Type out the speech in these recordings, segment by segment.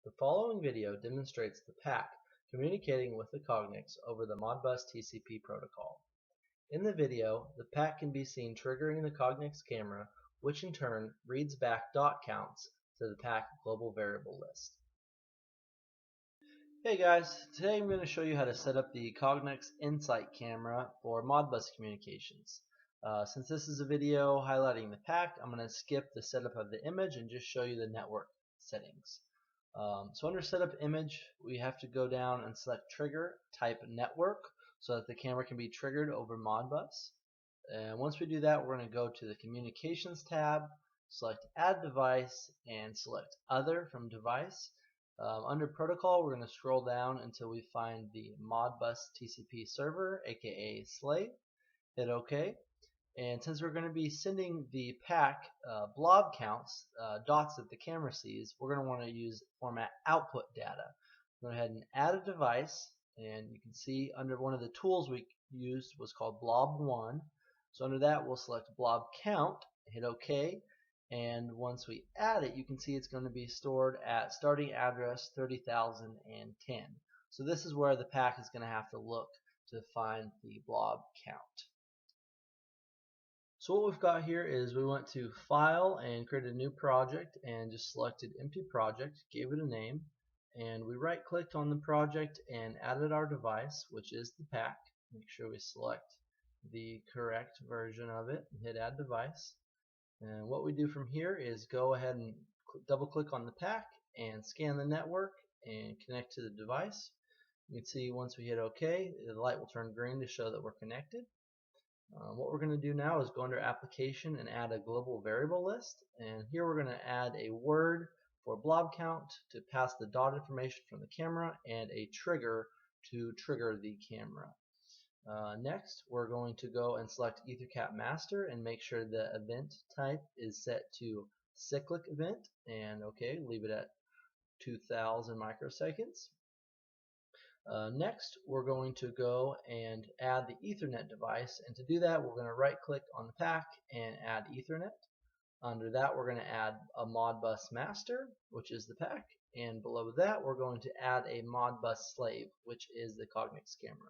The following video demonstrates the PAC communicating with the Cognex over the ModbusTCP protocol. In the video, the PAC can be seen triggering the Cognex camera, which in turn reads back dot counts to the PAC global variable list. Hey guys, today I'm going to show you how to set up the Cognex In-Sight camera for Modbus communications. Since this is a video highlighting the PAC, I'm going to skip the setup of the image and just show you the network settings. So under setup image, we have to go down and select trigger, type network, so that the camera can be triggered over Modbus. And once we do that, we're going to go to the communications tab, select add device, and select other from device. Under protocol, we're going to scroll down until we find the ModbusTCP server, aka slave. Hit OK. And since we're going to be sending the PAC blob counts, dots that the camera sees, we're going to want to use format output data. Go ahead and add a device, and you can see under one of the tools we used was called blob1. So under that, we'll select blob count, hit OK, and once we add it, you can see it's going to be stored at starting address 30,010. So this is where the PAC is going to have to look to find the blob count. So what we've got here is we went to File and created a new project and just selected Empty Project, gave it a name, and we right-clicked on the project and added our device, which is the PAC. Make sure we select the correct version of it and hit Add Device. And what we do from here is go ahead and double-click on the PAC and scan the network and connect to the device. You can see once we hit OK, the light will turn green to show that we're connected. What we're going to do now is go under application and add a global variable list, and here we're going to add a word for blob count to pass the dot information from the camera and a trigger to trigger the camera. Next, we're going to go and select EtherCAT master and make sure the event type is set to cyclic event, and okay, leave it at 2000 microseconds. Next, we're going to go and add the Ethernet device, and to do that, we're going to right-click on the PAC and add Ethernet. Under that, we're going to add a Modbus master, which is the PAC, and below that, we're going to add a Modbus slave, which is the Cognex camera.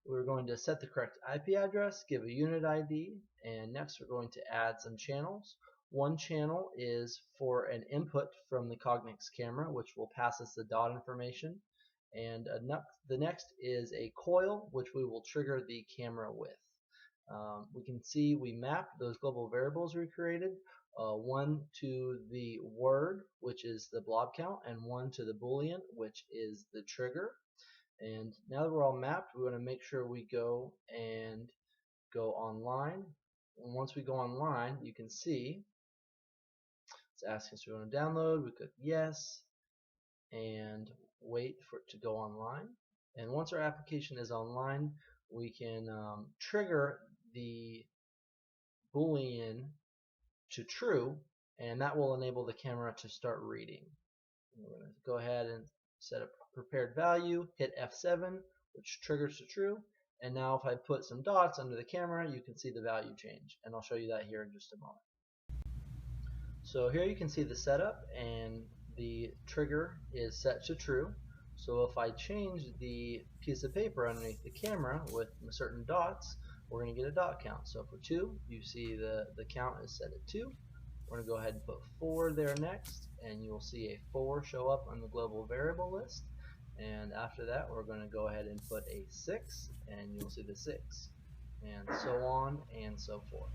We're going to set the correct IP address, give a unit ID, and next we're going to add some channels. One channel is for an input from the Cognex camera, which will pass us the dot information. And the next is a coil, which we will trigger the camera with. We can see we mapped those global variables we created, one to the word, which is the blob count, and one to the boolean, which is the trigger. And now that we're all mapped, we want to make sure we go online. And once we go online, you can see it's asking us if we want to download. We click yes and wait for it to go online. And once our application is online, we can trigger the boolean to true, and that will enable the camera to start reading. We're going to go ahead and set a prepared value, hit F7, which triggers to true, and now if I put some dots under the camera, you can see the value change, and I'll show you that here in just a moment. So here you can see the setup, and the trigger is set to true. So if I change the piece of paper underneath the camera with certain dots, we're going to get a dot count. So for 2, you see the count is set at 2. We're going to go ahead and put 4 there next, and you'll see a 4 show up on the global variable list. And after that, we're going to go ahead and put a 6, and you'll see the 6, and so on and so forth.